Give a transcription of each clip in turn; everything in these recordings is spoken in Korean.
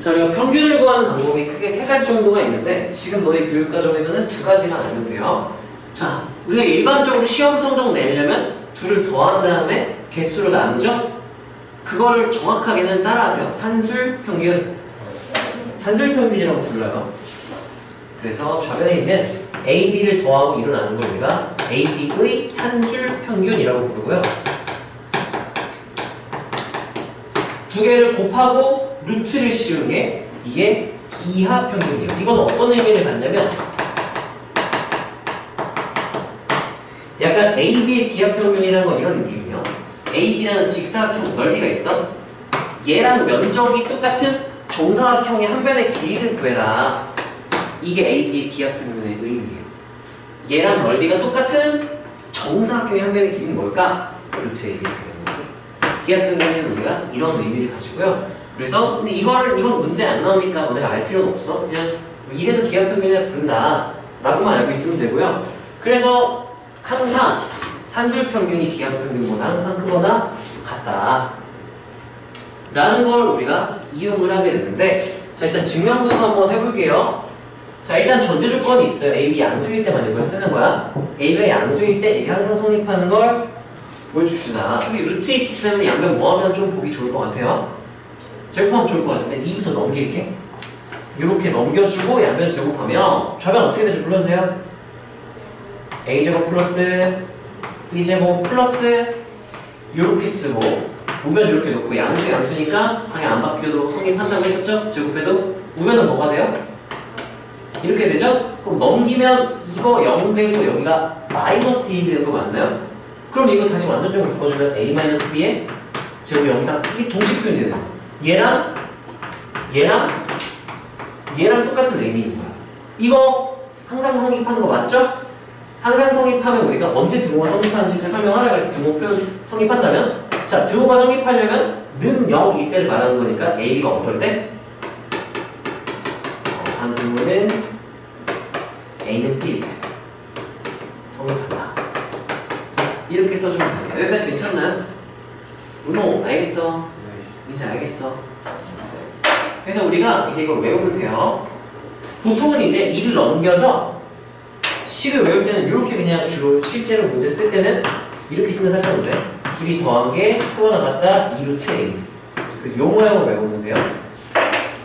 자, 우리가 평균을 구하는 방법이 크게 세 가지 정도가 있는데 지금 너희 교육과정에서는 두 가지만 알면 돼요. 자, 우리가 일반적으로 시험 성적 내려면 둘을 더한 다음에 개수로 나누죠? 그거를 정확하게는 따라하세요. 산술평균. 산술평균이라고 불러요. 그래서 좌변에 있는 A, B를 더하고 2로 나눈 걸 우리가 A, B의 산술평균이라고 부르고요. 두 개를 곱하고 루트를 씌운 게 이게 기하평균이에요. 이건 어떤 의미를 갖냐면 약간 A, B의 기하평균이라는 건 이런 느낌이에요. A, B라는 직사각형 넓이가 있어. 얘랑 면적이 똑같은 정사각형의 한 변의 길이를 구해라. 이게 A, B의 기하평균의 의미예요. 얘랑 넓이가 똑같은 정사각형의 한 변의 길이는 뭘까? 루트 A, B. 기하평균은 우리가 이런 의미를 가지고요. 그래서 근데 이건 문제 안 나오니까 너네가 알 필요는 없어. 그냥 이래서 기하평균이라 부른다 라고만 알고 있으면 되고요. 그래서 항상 산술평균이 기하평균보다 항상 크거나 같다 라는 걸 우리가 이용을 하게 되는데, 자, 일단 증명부터 한번 해볼게요. 자, 일단 전제 조건이 있어요. A, B 양수일 때만 이걸 쓰는 거야. A, B가 양수일 때 이게 항상 성립하는 걸 보여줍시다. 여기 루트 있기 때문에 양변 뭐하면 좀 보기 좋을 것 같아요? 제곱하면 좋을 것 같은데 2부터 넘길게. 이렇게 넘겨주고 양변 제곱하면 좌변 어떻게 되죠? 불러주세요. A제곱 플러스 B제곱 플러스 요렇게 쓰고 우변 이렇게 놓고 양수니까 방향 안 바뀌어도 성립한다고 했었죠? 제곱해도 우변은 뭐가 돼요? 이렇게 되죠? 그럼 넘기면 이거 0 되고 여기가 마이너스 2 되는 거 맞나요? 그럼 이거 다시 완전적으로 바꿔주면 A-B의 제곱 0이상 이게 동식 표현이 되는 거야. 얘랑 똑같은 의미인 거야. 이거 항상 성립하는 거 맞죠? 항상 성립하면 우리가 언제 등호가 성립하는지를 설명하라 그래서 등호 표현 성립한다면, 자, 등호가 성립하려면 는 0일 때를 말하는 거니까 A, B가 어떨 때? 한 등호는 A는 B일 때 성립한다. 이렇게 써주면 돼요. 여기까지 괜찮나요? 은호 알겠어? 민지 알겠어? 그래서 우리가 이제 이걸 외우면 돼요. 보통은 이제 2를 넘겨서 식을 외울 때는 이렇게 그냥 주로 실제로 문제 쓸 때는 이렇게 쓰면 살펴보세요. 길이 더한 게 크거나 같다 2루트 A. 그래서 요 모양을 외워보세요.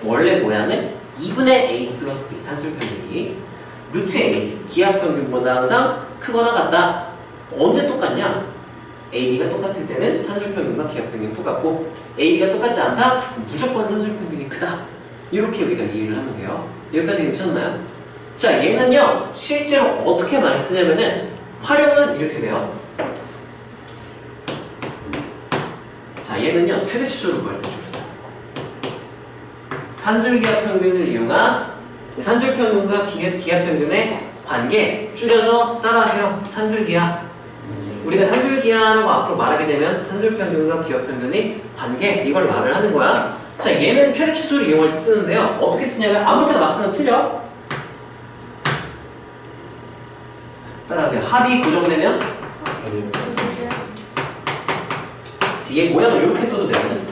원래 모양은 2분의 A 플러스 B 산술평균이 루트 A 기하평균보다 항상 크거나 같다. 언제 똑같냐? AB가 똑같을 때는 산술평균과 기하평균이 똑같고 AB가 똑같지 않다? 무조건 산술평균이 크다. 이렇게 우리가 이해를 하면 돼요. 여기까지 괜찮나요? 자, 얘는요 실제로 어떻게 많이 쓰냐면은 활용은 이렇게 돼요. 자, 얘는요 최대치수를 구할 때 주로 써요. 산술기하평균을 이용한 산술평균과 기하평균의 관계 줄여서 따라하세요. 산술기하. 우리가 산술기하라고 앞으로 말하게 되면 산술평균과 기하평균의 관계 이걸 말을 하는 거야. 자, 얘는 최대치수를 이용할 때 쓰는데요. 어떻게 쓰냐면 아무렇게나 막 쓰면 틀려. 따라하세요. 합이 고정되면 얘 모양을 이렇게 써도 되거든.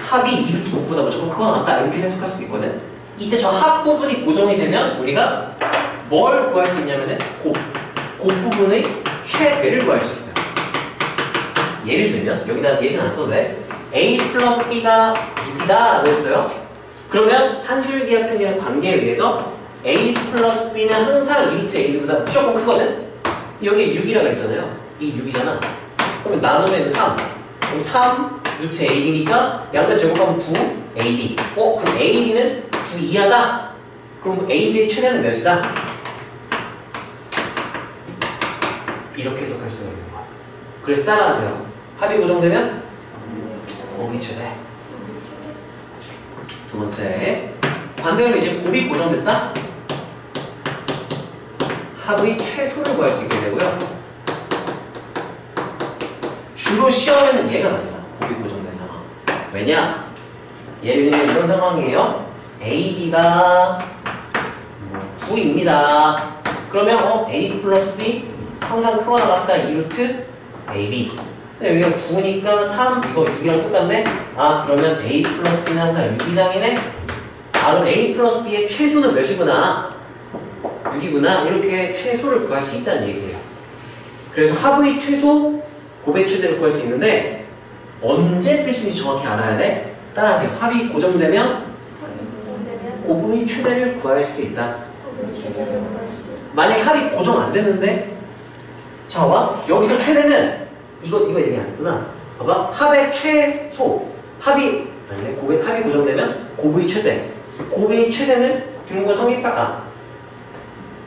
합이 2루트 곱보다 무조건 크거나 같다 이렇게 해석할 수도 있거든. 이때 저 합 부분이 고정이 되면 우리가 뭘 구할 수 있냐면은 곱 부분의 최대를 구할 수 있어요. 예를 들면 여기다 예시는 안 써도 돼. A 플러스 B가 6이다 라고 했어요. 그러면 산술기하평균의 관계에 의해서 A 플러스 B는 항상 2루트 A보다 무조건 크거든? 여기에 6이라고 했잖아요. 이 6이잖아. 그러면 나누면 3. 그럼 3 루트 AB니까 양변 제곱하면 9 AB. 그럼 AB는 9 이하다? 그럼 AB의 최대는 몇이다? 이렇게 해석할 수가 있는 거야. 그래서 따라하세요. 합이 고정되면 곱이 최대. 두 번째, 반대로 이제 곱이 고정됐다? 합의 최소를 구할 수 있게 되고요. 주로 시험에는 얘가 많이 나. 곱이 고정된 상황. 왜냐? 예를 들면 이런 상황이에요. AB가 9입니다. 그러면 A 플러스 B 항상 크거나 같다 2루트 AB. 근데 여기가 9니까 3, 이거 6이랑 똑같네? 아, 그러면 A 플러스 B는 항상 6 이상이네? 아, 그럼 A 플러스 B의 최소는 몇이구나? 6이구나? 이렇게 최소를 구할 수 있다는 얘기예요. 그래서 합의 최소, 곱의 최대를 구할 수 있는데 언제 쓸 수 있는지 정확히 알아야 돼? 따라하세요. 합이 고정되면 곱의 최대를 구할 수 있다. 만약에 합이 고정 안 됐는데 자, 봐봐. 여기서 최대는 이거 얘기 안 했구나. 봐봐. 합의 최소. 합이 아니네. 합이 고정되면 곱의 최대. 곱의 최대는 등호가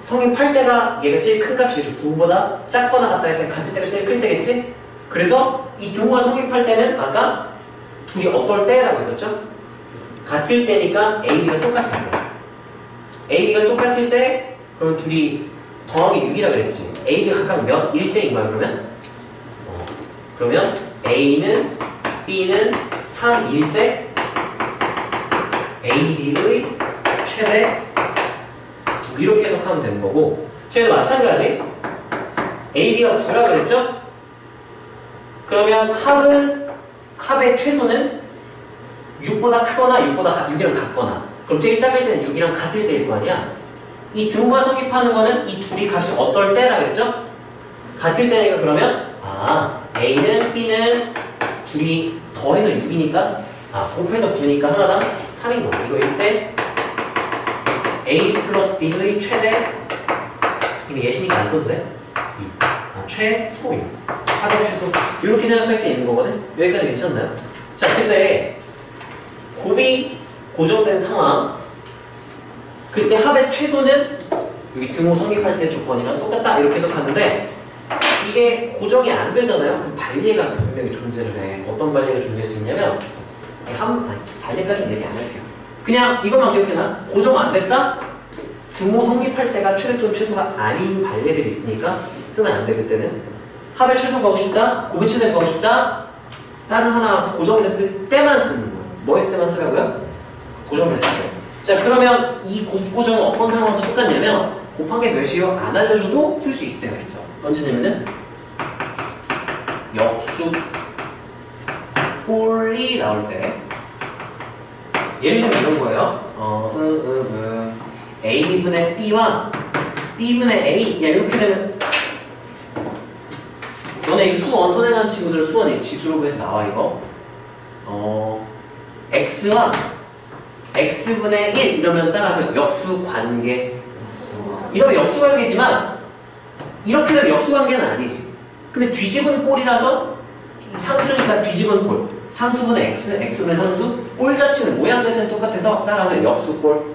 성립할 때가 얘가 제일 큰 값이겠죠. 9보다 작거나 같다 했으니까 같을 때가 제일 클 때겠지? 그래서 이 등호가 성립할 때는 아까 둘이 어떨 때라고 했었죠? 같을 때니까 A, B가 똑같을 때. A, B가 똑같을 때 그럼 둘이 더하기 6이라 그랬지. A, B가 각각 몇? 1대인 거야 그러면? 그러면 A는 B는 3일 때 A, B의 최대 9 이렇게 해석하면 되는 거고 저희도 마찬가지 A, B가 9라 그랬죠? 그러면 합의 최소는 6보다 크거나 6이랑 같거나 그럼 제일 작을 때는 6이랑 같을 때일 거 아니야? 이 등호가 성립하는 거는 이 둘이 값이 어떨 때라 그랬죠? 같을 때니까 그러면 A는 B는 둘이 더해서 6이니까 곱해서 9니까 하나당 3인 거야. 이거일 때 A 플러스 B의 최대 이거 예시니까 안 써도 돼? 6 최소 6 합의 최소 이렇게 생각할 수 있는 거거든? 여기까지 괜찮나요? 자, 근데 곱이 고정된 상황 그때 합의 최소는 여기 등호 성립할 때 조건이랑 똑같다 이렇게 해석하는데 이게 고정이 안 되잖아요? 그럼 반리가 분명히 존재를 해. 어떤 반리가 존재할 수 있냐면 반리까지는 얘기 안 할게요. 그냥 이것만 기억해놔. 고정 안 됐다? 등호 성립할 때가 최대 또는 최소가 아닌 반리들이 있으니까 쓰면 안 돼. 그때는 합의 최소 구하고 싶다? 곱의 최대 구하고 싶다? 다른 하나 고정됐을 때만 쓰는 거예요. 뭐 했을 때만 쓰라고요? 고정됐을 때. 자, 그러면 이 곱고정은 어떤 상황도 똑같냐면 곱한 게 몇이요? 안 알려줘도 쓸 수 있을 때가 있어. 언제냐면은 역수 꼴이 나올 때 예를 들면 이런 거예요. A분의 B와 B분의 A 이렇게 되면 너네 이 수 원선에 가는 친구들 수원이 지수로 구해서 나와 이거 X와 X분의 1 이러면 따라서 역수관계 이러면 역수관계지만 이렇게 되면 역수관계는 아니지. 근데 뒤집은 꼴이라서 상수니까 뒤집은 꼴 상수분의 X, X분의 상수 꼴 자체는 모양 자체는 똑같아서 따라서 역수꼴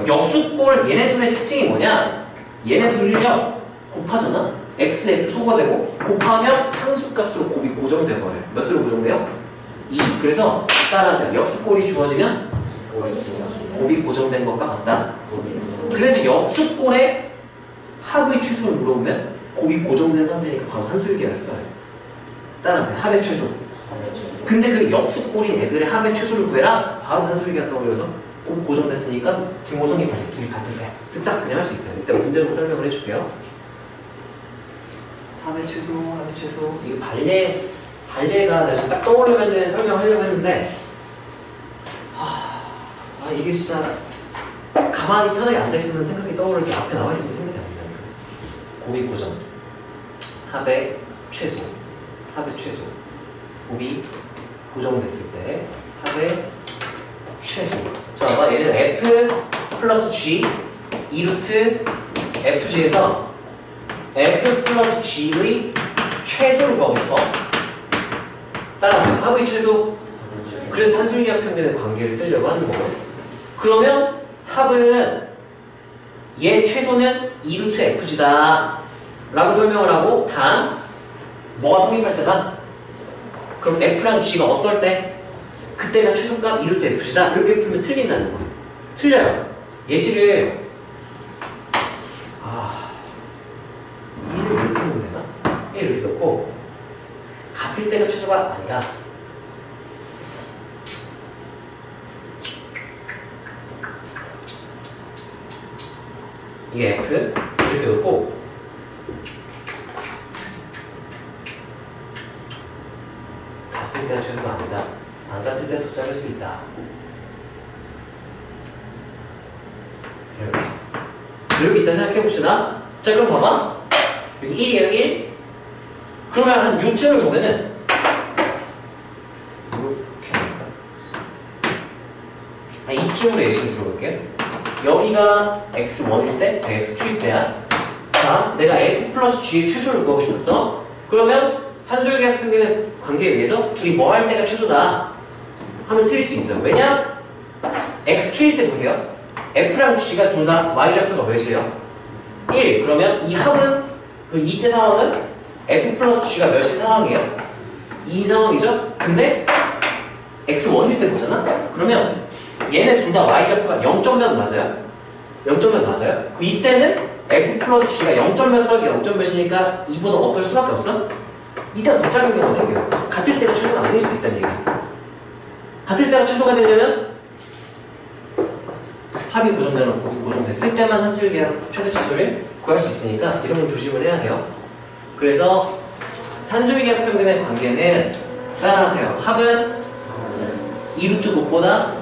역수꼴 얘네 둘의 특징이 뭐냐 얘네 둘이요 곱하잖아 X, X 소거되고 곱하면 상수값으로 곱이 고정돼버려요. 몇으로 고정돼요? 2 그래서 따라서 역수꼴이 주어지면 곱이 고정된 것과 같다. 그래서 역수꼴의 합의 최소를 물어보면 곱이 고정된 상태니까 바로 산술계를 써요. 따라서 합의 최소. 근데 그 역수꼴인 애들의 합의 최소를 구해라. 바로 산술계가 떠올려서 곱 고정됐으니까 등호성이 둘이 같을 때 쓱싹 그냥 할 수 있어요. 이따 문제로 설명을 해줄게요. 합의 최소, 합의 최소. 이거 발례가 나 지금 딱 떠오르면 설명하려고 했는데 이게 진짜 가만히 편하게 앉아있으면 생각이 떠오를 게 앞에 나와있으면 생각이 안 나요. 곱이 고정 합의 최소 곱이 고정됐을 때 합의 최소 자, 봐봐 얘는 F 플러스 G 2루트 FG에서 F 플러스 G의 최소를 구하고 싶어. 따라서 합의 최소 그래서 산술기하 평균의 관계를 쓰려고 하는 거고 그러면 합은 얘 최소는 2루트 FG다 라고 설명을 하고 단 뭐가 성립할 때다? 그럼 F랑 G가 어떨 때? 그때가 최소값 2루트 FG다 이렇게 풀면 틀린다는 거예요. 틀려요. 예시를 1을 이렇게 놓으면 되나? 1을 이렇게 놓고 같을 때가 최소가 아니다. 이게 F 이렇게 놓고 같을 때는 최소가 아니다. 안 같을 때는 더 작을 수도 있다. 이렇게 있다 생각해봅시다. 자, 그럼 봐봐. 여기 1이에요, 1. 그러면 한 요점을 보면은 이렇게 이쪽으로 예시를 들어볼게요. 여기가 x1일 때, x2일 때야. 자, 내가 f 플러스 g의 최소를 구하고 싶었어. 그러면 산술계약 평균의 관계에 의해서 둘이 뭐 할 때가 최소다 하면 틀릴 수 있어요. 왜냐? x2일 때 보세요. f랑 g가 둘 다 y좌표가 몇이에요? 1. 그러면 이 합은, 이때 상황은 f 플러스 g가 몇이 상황이에요? 이 상황이죠? 근데 x1일 때 보잖아? 그러면 얘네 둘 다 y좌표가 0점 몇 맞아요? 0점 몇 맞아요? 그럼 이때는 f 플러스 g가 0점 몇 더하기 0점 몇이니까 2보다 어떨 수밖에 없어? 이때가 더 작은 경우가 생겨요. 같을 때가 최소가 아닐 수도 있다는 얘기야. 같을 때가 최소가 되려면 합이 고정되면 곱이 고정됐을 때만 산술계약 최대 최소를 구할 수 있으니까 이런 건 조심을 해야 돼요. 그래서 산술계약 평균의 관계는 따라하세요. 합은 2루트 곱보다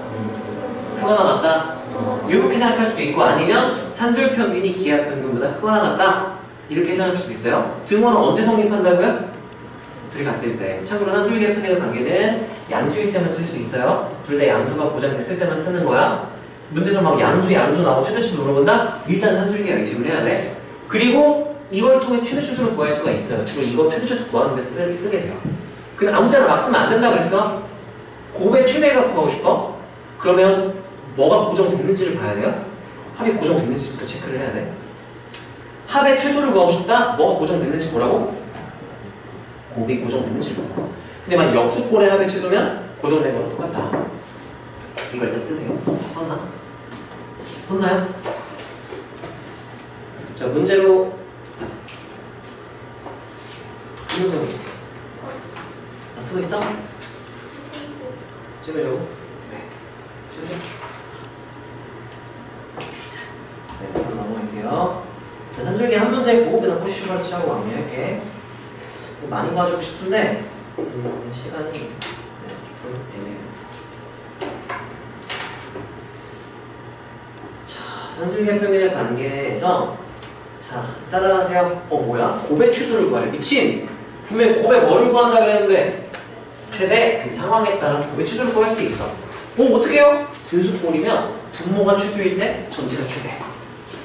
크거나 같다. 이렇게 생각할 수도 있고 아니면 산술 평균이 기하 평균보다 크거나 같다. 이렇게 생각할 수도 있어요. 증오는 언제 성립한다고요? 둘이 같을 때. 참고로 산술계약 평균의 관계는 양수일 때만 쓸 수 있어요. 둘 다 양수가 보장됐을 때만 쓰는 거야. 문제에서 막 양수 나오고 최대치수 물어본다? 일단 산술계약 의식을 해야 돼. 그리고 이걸 통해서 최대치수를 구할 수가 있어요. 주로 이거 최대치수 구하는 데 쓰게 돼요. 근데 아무 때나 막 쓰면 안 된다 그랬어? 곱의 최대값 구하고 싶어? 그러면 뭐가 고정됐는지를 봐야 돼요. 합이 고정됐는지부터 체크를 해야 돼. 합의 최소를 구하고 싶다? 뭐가 고정됐는지 보라고? 곱이 고정됐는지를 보라고. 근데 만약 역수꼴의 합의 최소면 고정된 거랑 똑같다. 이걸 일단 쓰세요. 다 썼나? 썼나요? 자, 문제로 이 문제 볼게요. 다 쓰고 있어? 찍으려고? 네. 찍으세요. 네, 바로 넘어갈게요. 자, 산술계 한 문제 보고 그냥 포지션을 취하고 마무리할게. 많이 봐주고 싶은데 시간이 조금 애매해요. 자, 산술계 평균의 관계에서 자, 따라하세요. 뭐야? 곱의 최소를 구하래. 미친! 분명히 곱의 뭐를 구한다 그랬는데 최대 그 상황에 따라서 곱의 최소를 구할 수도 있어. 어떻게 해요? 분수꼴이면 분모가 최소일 때 전체가 최대.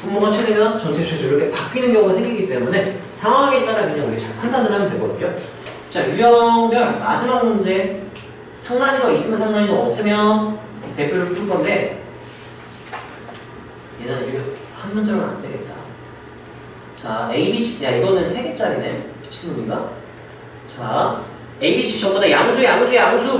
분모가 최대면 전체 최소 이렇게 바뀌는 경우가 생기기 때문에 상황에 따라 그냥 우리 잘 판단을 하면 되거든요. 자, 유형별 마지막 문제. 상란이가 있으면 상란이가 없으면 대표를 풀 건데 얘는 이거 한 문제로는 안 되겠다. 자, ABC. 야, 이거는 3개짜리네. 미친놈인가? 자, ABC 전부 다 양수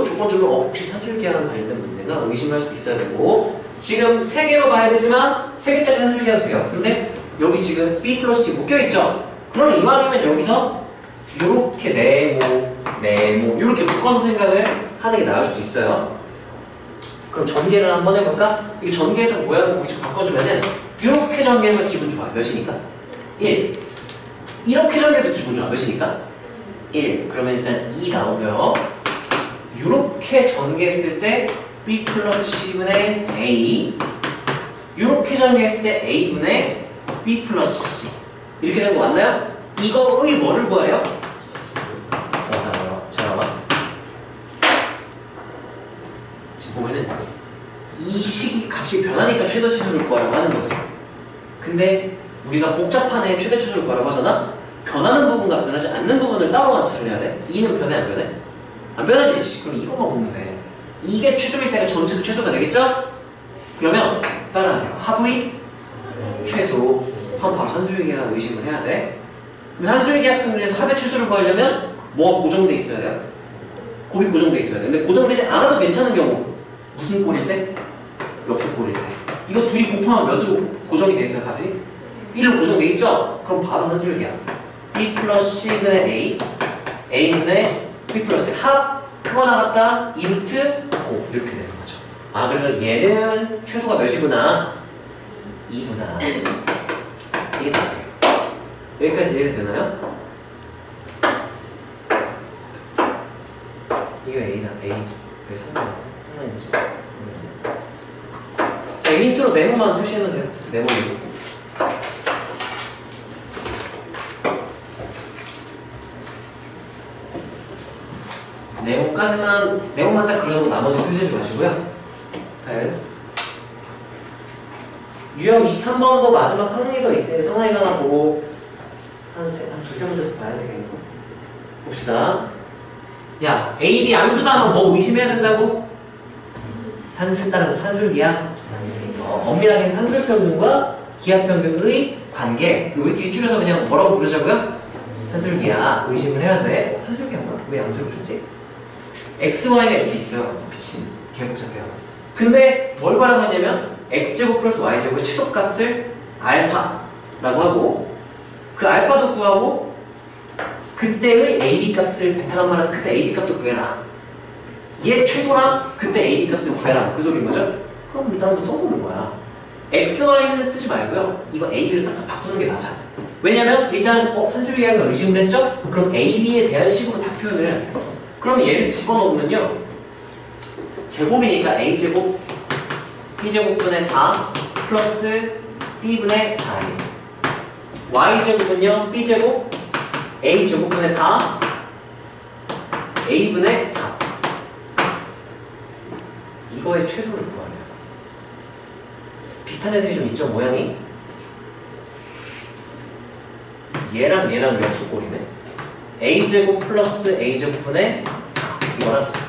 조건 주면 혹시 산술계약과 관련된 문제가 의심할 수도 있어야 되고 지금 3개로 봐야 되지만 3개짜리 산술계약도 돼요. 근데 여기 지금 B 플러스 C 묶여있죠? 그럼 이왕이면 여기서 이렇게 네모 이렇게 묶어서 생각을 하는 게 나을 수도 있어요. 그럼 전개를 한번 해볼까? 이 전개에서 모양을 보기 좀 바꿔주면은 이렇게 전개하면 기분 좋아. 몇이니까? 1. 이렇게 전개도 기분 좋아. 몇이니까? 1. 그러면 일단 2 나오고요. 이렇게 전개했을 때 B 플러스 C분의 A 이렇게 전개했을 때 A분의 B 플러스 C 이렇게 되는 거 맞나요? 이거의 뭐를 구해요? 자, 봐봐. 지금 보면은 이 식 값이 변하니까 최대 최소를 구하라고 하는 거지. 근데 우리가 복잡한 애 최대 최소를 구하라고 하잖아? 변하는 부분과 변하지 않는 부분을 따로 관찰을 해야 돼. 2는 변해 안 변해? 안 변하지. 그럼 이것만 보면 돼. 이게 최소일 때가 전체도 최소가 되겠죠? 그러면 따라하세요. 합의 최소. 그럼 바로 산술계약 의심을 해야 돼. 근데 산술계약 평균에서 합의 최소를 구하려면 뭐가 고정돼 있어야 돼요? 곱이 고정돼 있어야 돼. 근데 고정되지 않아도 괜찮은 경우 무슨 꼴일 때? 역수꼴일 때. 이거 둘이 곱하면 몇으로 고정이 돼 있어요, 값이? 1로 고정돼 있죠? 그럼 바로 산술계약. B 플러스 C분의 A A분의 B 플러스 합 크거나 같다 2루트 5 이렇게 되는 거죠. 아, 그래서 얘는 최소가 몇이구나? 2구나. 이게 다예요. 여기까지 이해가 되나요? 이게 A다. A지. 왜 상관이지? 자, 힌트로 네모만 표시해놓으세요. 네모. 네모만 딱 그려놓고 나머지 표시하지 마시고요. 네. 유형 23번도 마지막 상황이가 있으니 상황이가 하나 보고 한 두 개 문제 더 봐야 되겠고. 봅시다. 야, A, B 암수다. 뭐 의심해야 된다고? 산술 따라서 산술기하. 엄밀하게 산술평균과 기하평균의 관계. 우리끼리 줄여서 그냥 뭐라고 부르자고요? 산술기하. 의심을 해야 돼. 산술기하가 왜 암수를 붙였지? X, Y가 이렇게 있어요. 미친. 개복잡해요. 근데 뭘 바라봤냐면 X제곱 플러스 Y제곱의 최소값을 알파라고 하고 그 알파도 구하고 그때의 AB 값을 베타가 말해서 그때 AB 값도 구해라. 얘 최소랑 그때 AB 값을 구해라. 그 소리인 거죠? 그럼 일단 한번 써보는 거야. X, Y는 쓰지 말고요. 이거 A를 싹 바꾸는 게 맞아. 왜냐면 일단 산술기하가 의심을 했죠? 그럼 A, B에 대한 식으로 다 표현을 해야 돼요. 그럼 얘를 집어넣으면요. 제곱이니까 A제곱 B제곱분의 4 플러스 B분의 4예요. Y제곱은요. B제곱 A제곱분의 4 A분의 4 이거의 최소를 구하래요. 비슷한 애들이 좀 있죠? 모양이 얘랑 역수꼴이네. A제곱 플러스 A제곱분의 4 이거랑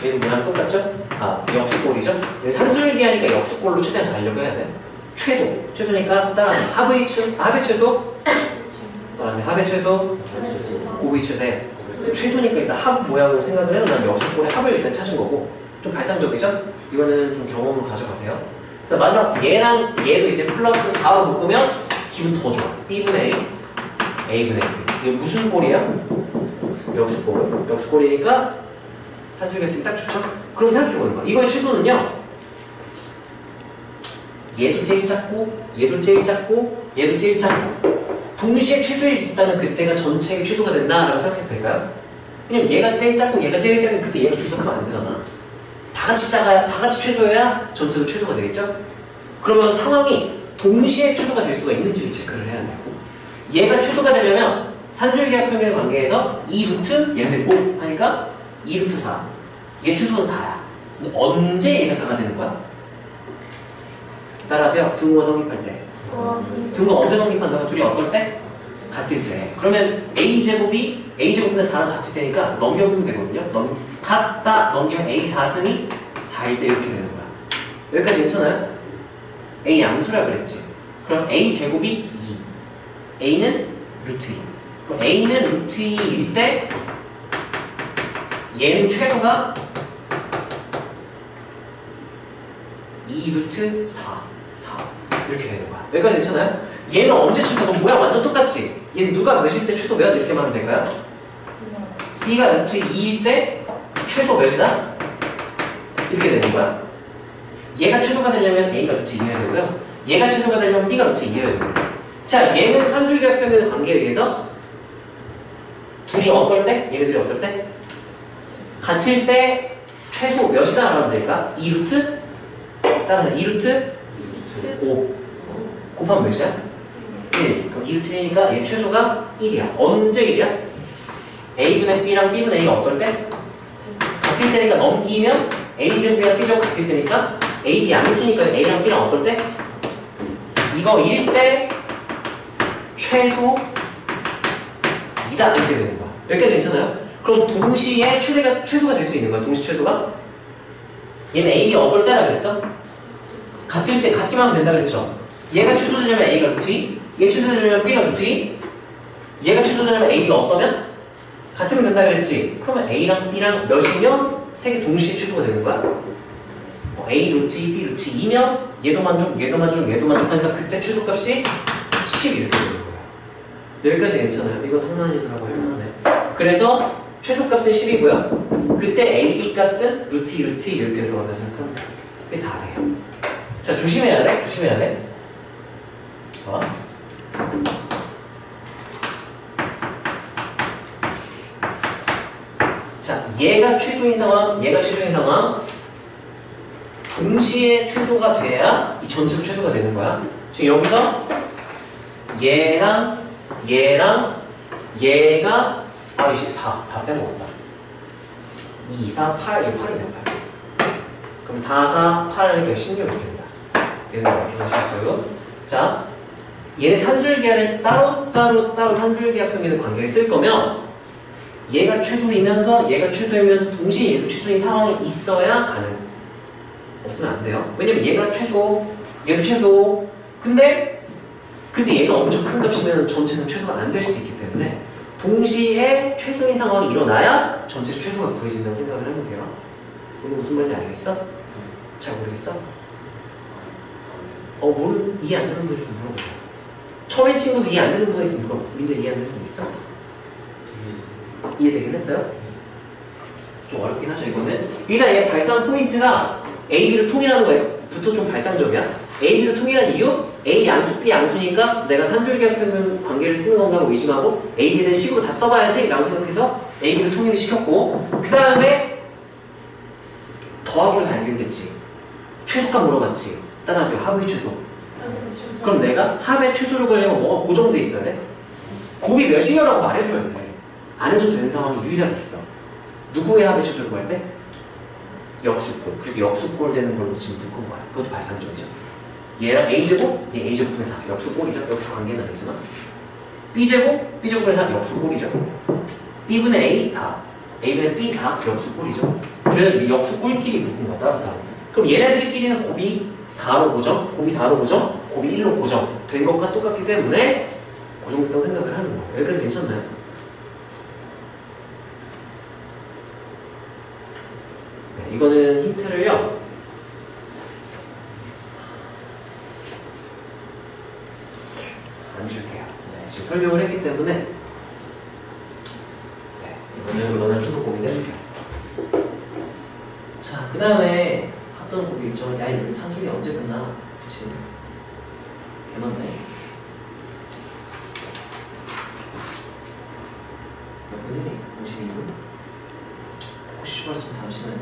얘는 모양 똑같죠? 역수꼴이죠? 산술기하니까 역수꼴로 최대한 가려고 해야 돼. 최소니까 따라서 합의 최소 따라서 합의 최소 곱의 최대 최소니까 일단 합 모양으로 생각을 해서 난 역수꼴의 합을 일단 찾은 거고 좀 발상적이죠? 이거는 좀 경험으로 가져가세요. 마지막 얘랑 얘도 이제 플러스 4로 묶으면 기분 더 좋아. B분의 A A분의 A 이거 무슨 꼴이야? 역수꼴이니까 산술기가 쓰기 딱 좋죠? 그럼 생각해보는 거야. 이거의 최소는요. 얘도 제일 작고 얘도 제일 작고 얘도 제일 작고 동시에 최소일 수 있다면 그때가 전체의 최소가 된다라고 생각해도 될까요? 왜냐면 얘가 제일 작고 얘가 제일 작으면 그때 얘가 최소하면 안 되잖아. 다 같이 최소여야 전체도 최소가 되겠죠? 그러면 상황이 동시에 최소가 될 수가 있는지를 체크를 해야 돼요. 얘가 최소가 되려면 산술기하 평균의 관계에서 2루트 얘네들 곱 하니까 2루트 4. 얘 최소는 4야. 근데 언제 얘가 4가 되는 거야? 따라하세요. 등호가 성립할 때. 등호가 언제 성립한다고? 둘이 어떨 때? 같을 때. 그러면 A제곱이 A제곱분의 4랑 같을 때니까 넘겨보면 되거든요. 넘기면 A4승이 4일 때 이렇게 되는 거야. 여기까지 괜찮아요? A 양수라 그랬지. 그럼 A제곱이 2. A는 루트 2. 그럼 A는 루트 2일 때 얘는 최소가 2루트 4 이렇게 되는 거야. 여기까지 괜찮아요? 얘는 언제 최소? 그럼 모양 완전 똑같지? 얘는 누가 몇일 때 최소 몇? 이렇게 말하면 될까요? B가 루트 2일 때 최소 몇이다? 이렇게 되는 거야. 얘가 최소가 되려면 A가 루트 2여야 되고요. 얘가 최소가 되려면 B가 루트 2여야 됩니다. 자, 얘는 산술기하 평균의 관계에 의해서 둘이 어떨 때? 얘네들이 어떨 때? 같을 때 최소 몇이다 하면 될까? 2루트? 따라서 2루트? 5 곱하면 몇이야? 1. 그럼 2루트1이니까 얘 최소가 1이야. 언제 1이야? A분의 B랑 B분의 A가 어떨 때? 같을 때니까 넘기면 A제곱이랑 B제곱 같을 때니까 A, B 양수니까 A랑 B랑 어떨 때? 이거 1 때 최소 2다 이렇게 되는 거야. 여기까지 괜찮아요? 그럼 동시에 최소가 될 수 있는 거야. 동시 최소가? 얘는 A, B 어떨 때라 그랬어? 같을 때 같기만 하면 된다 그랬죠? 얘가 최소되려면 A가 루트 2, 얘 최소되려면 B가 루트 2, 얘가 최소되려면 A, B가 어떠면? 같으면 된다 그랬지? 그러면 A랑 B랑 몇이면 세 개 동시에 최소가 되는 거야? A 루트 2, B 루트 2면 얘도 만족, 얘도 만족, 얘도 만족하니까 그때 최소값이 10 이렇게 되는 거야. 여기까지 괜찮아요? 이거 상난이라고 할만하네. 그래서 최소값은 10이고요. 그때 A, B 값은 루트 2, 루트 2 이렇게 들어가면 생각하면 그게 다예요. 자, 조심해야 돼. 자, 얘가 최소인 상황, 얘가 최소인 상황. 동시에 최소가 돼야 이 전체도 최소가 되는 거야. 지금 여기서 얘랑 얘랑 얘가 이제 4 빼먹었다. 2, 4, 8, 이거 8이네, 8. 그럼 4, 4, 8, 16 이렇게 된다. 이렇게 하실 수 있어요. 자, 얘네 산술기하를 따로 산술기하 평균의 관계를 쓸 거면 얘가 최소이면서 얘가 최소이면서 동시에 얘도 최소인 상황이 있어야 가능. 없으면 안 돼요. 왜냐면 얘가 최소, 얘도 최소. 근데 얘가 엄청 큰 값이면 전체는 최소가 안 될 수도 있기 때문에 동시에 최소인 상황이 일어나야 전체 최소가 구해진다고 생각을 하면 돼요. 이거 무슨 말인지 알겠어? 잘 모르겠어? 이해 안 되는 분이 좀 물어보세요. 처음에 친구도 이해 안 되는 분 있으면 물어봐. 민재 이해 안 되는 분 있어? 이해되긴 했어요? 좀 어렵긴 하죠, 이거는. 일단 얘 발상 포인트가 A, B를 통일하는 거부터 좀 발상적이야. A, B를 통일한 이유? A 양수, B 양수니까 내가 산술기하 평균 관계를 쓰는 건가 의심하고 A, B에 대한 식으로 다 써봐야지 라고 생각해서 A, B를 통일을 시켰고 그 다음에 더하기로 다 연결됐지. 최소값 물어봤지. 따라하세요. 합의 최소. 그럼 내가 합의 최소를 구하려면 뭐가 고정돼 있어야 돼? 곱이 몇이냐라고 말해줘야 돼. 안 해줘도 되는 상황이 유일하게 있어. 누구의 합의 최소를 구할 때? 역수꼴. 그래서 역수꼴 되는 걸로 지금 묶은 거야. 그것도 발상적이죠. 얘랑 A제곱, 얘 A제곱분의 4. 역수꼴이죠. 역수 관계는 안 되지만. B제곱, B제곱분의 4. 역수꼴이죠. B분의 A, 4. A분의 B, 4. 역수꼴이죠. 그래서 역수꼴끼리 묶은 거야. 따로. 그럼 얘네들끼리는 곱이 4로 고정, 곱이 4로 고정, 곱이 1로 고정 된 것과 똑같기 때문에 고정됐다고 생각을 하는 거예요. 여기까지 괜찮나요? 네, 이거는 힌트를요. 안 줄게요. 네, 지금 설명을 했기 때문에 네, 이거는 너네 계속 고민해주세요. 자, 그 다음에 합동 곱이 일정을 이거 산술이 언제 끝나? 그치? 개만네. 몇 분이니? 52분? 코시 슈바르친 다음 시간에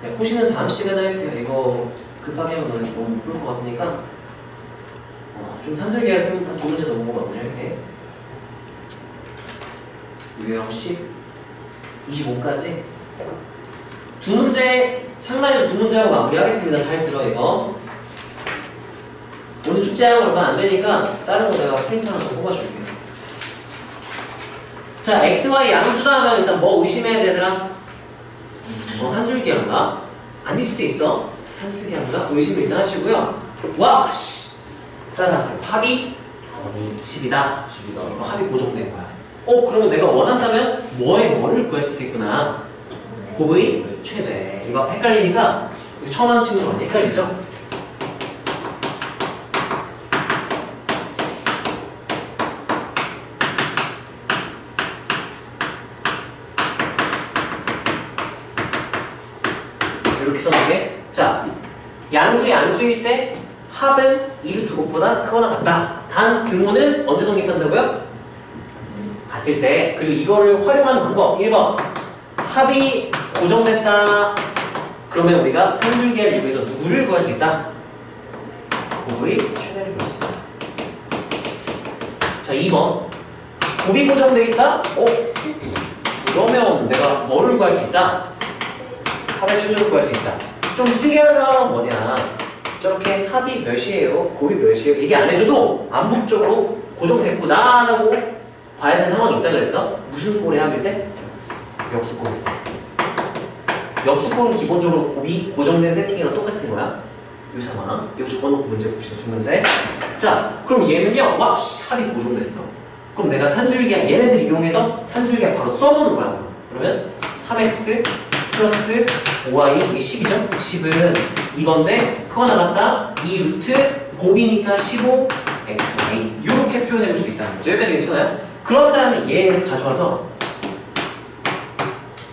네, 코시는 다음 시간에 할게요. 이거 급하게 하면 너무 못 볼 것 같으니까 좀 산술기가 좀 한 2문제 넘어가고 이렇게 유형 10, 25까지 두 문제, 상단에서 두 문제 하고 마무리하겠습니다. 잘 들어 이거. 오늘 숙제하고 얼마 안 되니까 다른 거 내가 프린트 하나 더 뽑아줄게요. 자, x, y 양수다 하면 일단 뭐 의심해야 되더라? 산술기한가? 아닐 수도 있어. 산술기한가? 의심 일단 하시고요. 와, 씨! 따라하세요. 합이 10이다. 합이 고정된 거야. 그러면 내가 원한다면 뭐를 구할 수도 있구나. 곱의 최대. 이거 헷갈리니까 처음 하는 친구는 많이 헷갈리죠? 이렇게 써놓게. 자, 양수일 때 합은 2루트 곱보다 크거나 같다. 단 등호는 언제 성립한다고요? 같을 때. 그리고 이거를 활용하는 방법 1번. 합이 고정됐다. 그러면 우리가 산술기하를 이용해서 누구를 구할 수 있다? 곱의 최대를 구할 수 있다. 자, 2번. 곱이 고정되어 있다? 그러면 내가 뭐를 구할 수 있다? 합의 최소를 구할 수 있다. 좀 특이한 상황은 뭐냐? 저렇게 합이 몇이에요? 곱이 몇이에요? 얘기 안 해줘도 암묵적으로 고정됐구나 라고 봐야 되는 상황이 있다 그랬어? 무슨 꼴의 합일 때? 역수꼴. 역수꼴은 기본적으로 곱이 고정된 세팅이랑 똑같은 거야. 이 상황. 이거 적어놓고 문제 봅시다. 두 문제. 자, 그럼 얘는요. 합이 고정됐어. 그럼 내가 산술기하 얘네들 이용해서 산술기하 바로 써보는 거야. 그러면 3x 플러스 5y 이게 10이죠? 10은 이건데 크거나 같다 2루트 곱이니까 15xy 이렇게 표현해볼 수도 있다는 거죠. 여기까지 괜찮아요? 그런 다음에 얘를 가져와서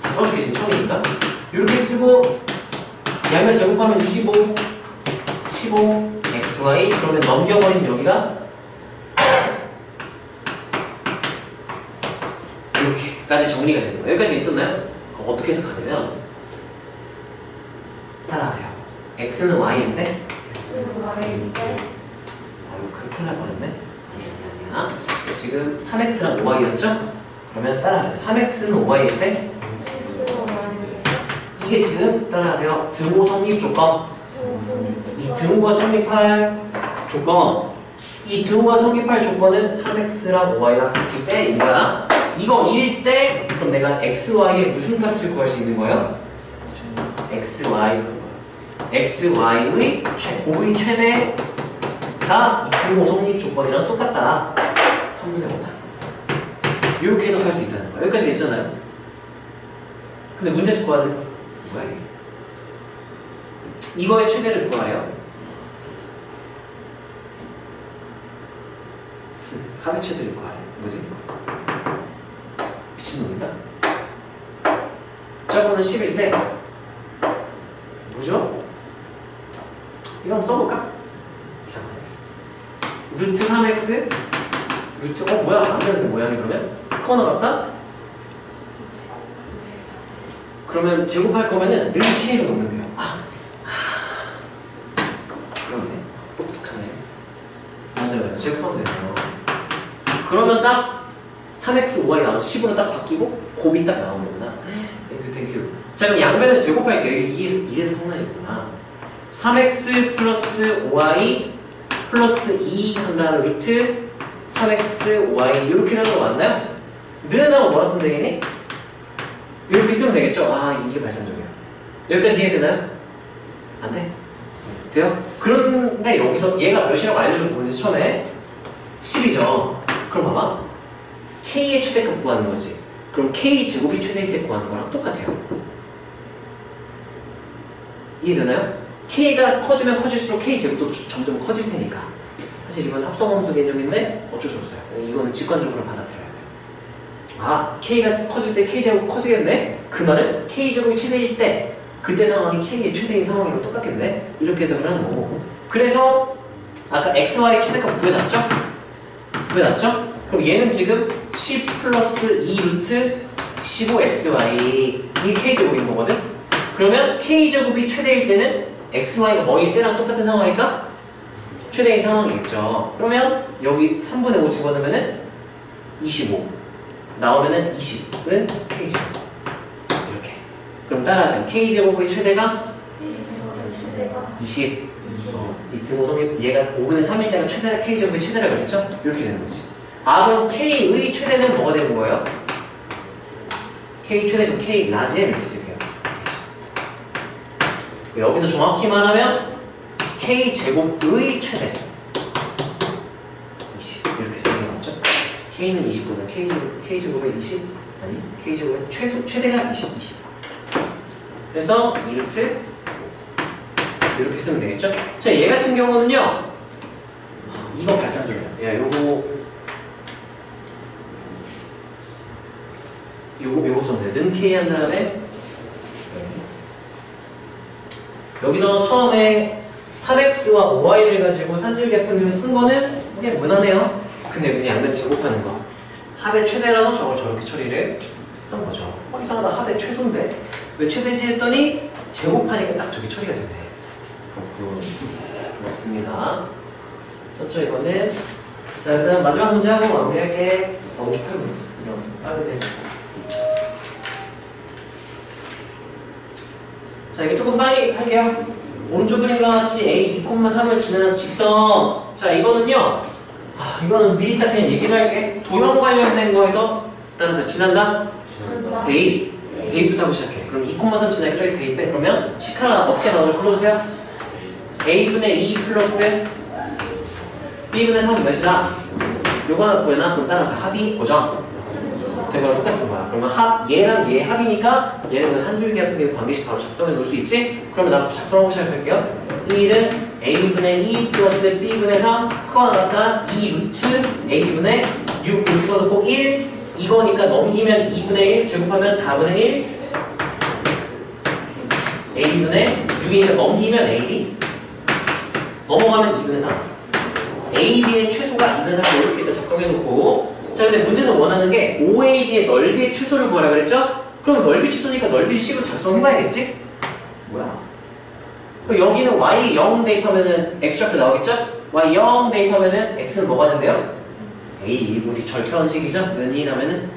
다 써줄게. 지금 처음이니까 이렇게 쓰고 양면 제곱하면 15 xy 그러면 넘겨버리면 여기가 이렇게까지 정리가 되는 거예요. 여기까지 있었나요? 그럼 어떻게 해석하냐면 따라하세요. x는 y인데 큰일 날 뻔했네. 아니야. 지금 3x랑 5y였죠? 그러면 따라하세요. 3x는 5y인데 이게 지금 따라하세요. 등호 성립 조건. 이 등호가 성립할 조건. 이 등호가 성립할 조건은 3x랑 5y랑 같을 때인 거야. 이거 1일 때 그럼 내가 xy의 무슨 값을 구할 수 있는 거예요? xy의 곱의 최대가 이 등호 성립 조건이랑 똑같다. 3분의 5다. 이렇게 해석할 수 있다는 거야. 여기까지 괜찮아요? 근데 문제에서 구하는 뭐야 이게? 이거의 최대를 구하래요. 합의 최대를 구하래. 뭐지? 미친놈인가? 저거는 10일 때 뭐죠? 이거 한번 써볼까? 이상하네. 루트 3x 루트 뭐야? 안 되는 모양이 그러면? 커너 같다? 그러면 제곱할 거면은 늘 k로 놓으면 돼요. 그러네. 똑똑하네. 맞아요. 제곱하면 돼요. 그러면 딱 3x, 5y 나와서 10으로 딱 바뀌고 곱이 딱 나오는구나. 땡큐. 자, 그럼 양변을 제곱할게요. 이래서 상관이구나. 3x 플러스 5y 플러스 2 한다는 루트 3x, y 이렇게 되는 거 맞나요? 느하고 뭐라 쓰면 되겠니? 이렇게 쓰면 되겠죠? 이게 발산적이야. 여기까지 이해되나요? 안 돼? 돼요? 그런데 여기서 얘가 몇이라고 알려준 문제 처음에 10이죠. 그럼 봐봐. k의 최대값 구하는 거지. 그럼 k 제곱이 최대일 때 구하는 거랑 똑같아요. 이해되나요? k가 커지면 커질수록 k 제곱도 점점 커질 테니까. 사실 이건 합성함수 개념인데 어쩔 수 없어요. 이거는 직관적으로 받아들여야 돼요. k가 커질 때 k 제곱 커지겠네? 그 말은 k 제곱이 최대일 때 그때 상황이 k의 최대인 상황이랑 똑같겠네? 이렇게 해석을 하는 거고. 그래서 아까 xy 최대값 구해놨죠? 구해놨죠? 그럼 얘는 지금 10 플러스 2 루트 15xy 이게 k제곱인 거거든? 그러면 k제곱이 최대일 때는 xy가 뭐일 때랑 똑같은 상황일까? 최대인 상황이겠죠. 그러면 여기 3분의 5 집어넣으면은 25 나오면은 20은 k제곱. 이렇게. 그럼 따라하세요. k제곱의 최대가 20. 이 등호 성립 얘가 5분의 3일 때가 최대 k제곱의 최대라 그랬죠? 이렇게 되는 거지. 그럼 k의 최대는 뭐가 되는 거예요? k 최대는 k 라지에 이렇게 쓸게요. 여기도 정확히 말하면 k 제곱의 최대 20 이렇게 쓰는 게 맞죠? k는 20보다 k 제곱의 20 아니 k 제곱의 최대가 20 그래서 2루트 이렇게 쓰면 되겠죠? 자, 얘 같은 경우는요. 이거 발산적이야. 야, 요거 써도 돼. 는 k 한 다음에 여기서 처음에 3x와 5y를 가지고 산술계편을 쓴 거는 그냥 무난해요. 근데 그냥 양면 제곱하는 거. 합의 최대라서 저걸 저렇게 처리를 했던 거죠. 이상하다. 합의 최소인데 왜 최대지 했더니 제곱하니까 딱 저기 처리가 되네. 그렇습니다. 썼죠 이거는. 자, 일단 마지막 문제 하고 마무리할게. 너무 축하해요. 이런 빠르게. 자, 이게 조금 빨리 할게요. 오른쪽 그림과 같이 A 2,3을 지나는 직선. 자, 이거는요. 이거는 미리 딱 그냥 얘기를 할게. 도형 관련된 거에서 따라서 지난다? 대입부터 하고 시작해. 그럼 2,3 지나니까 저기 대입해. 그러면 식하나 어떻게 나오죠? 불러주세요. A분의 2 플러스 B분의 3이 몇이다? 요거 하나 구해놔. 그럼 따라서 합이 고정. 대거랑 똑같은 거야. 그러면 얘랑 얘 합이니까 얘는 산술계 같은 게 관계식 바로 작성해 놓을 수 있지? 그러면 나 작성하고 시작할게요. 1은 A분의 2 플러스 B분의 3 크거나 같다 2 루트 A분의 6 이렇게 써놓고 1 이거니까 넘기면 2분의 1 제곱하면 4분의 1 A분의 6이니까 넘기면 A 넘어가면 2분의 3 A, B의 최소가 2분의 3 이렇게 작성해 놓고 자, 근데 문제에서 원하는 게 OAB의 넓이의 최소를 구하라 그랬죠? 그럼 넓이 최소니까 넓이 식을 작성해봐야겠지? 뭐야? 그럼 여기는 y 0 대입하면은 x 좌표 나오겠죠? y 0 대입하면은 x는 뭐가 된대요? a 우리 절편식이죠? 는이 하면은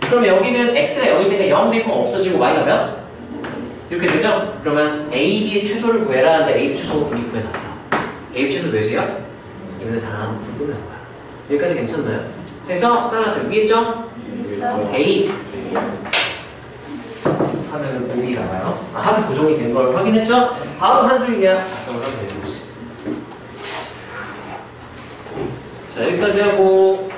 그럼 여기는 x가 0일 때니까 0 대입하면 없어지고 y가 몇? 이렇게 되죠? 그러면 AB의 최소를 구해라 하는데 AB 최소 이미 구해놨어. AB 최소 몇이에요? 2분의 4 구해놓은 거야. 여기까지 괜찮나요? 그래서 따라서 위에 점 A 하면은 5이 나와요. 합이 고정이 된 걸 확인했죠? 바로 산술이냐 작성을 하면 되는 거지. 자, 여기까지 하고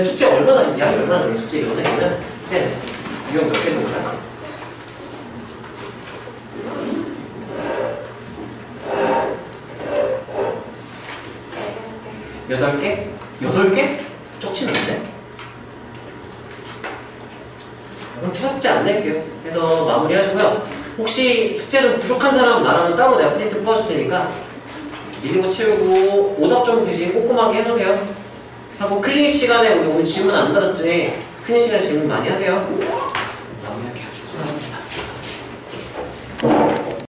숙제 얼마나 양이 얼마나 되냐 숙제 이거는 셋. 이건 몇 개 정도야? 여덟 개? 8개? 쪽치는데? 그럼 추가 숙제 안 낼게요. 해서 마무리 하시고요. 혹시 숙제 좀 부족한 사람은 나라면 따로 내가 프린트 뽑아줄 테니까 미리 거 채우고 오답 좀 대신 꼼꼼하게 해놓으세요. 하고 클리닉 시간에 우리 오늘 질문 안 받았지? 클리닉 시간에 질문 많이 하세요.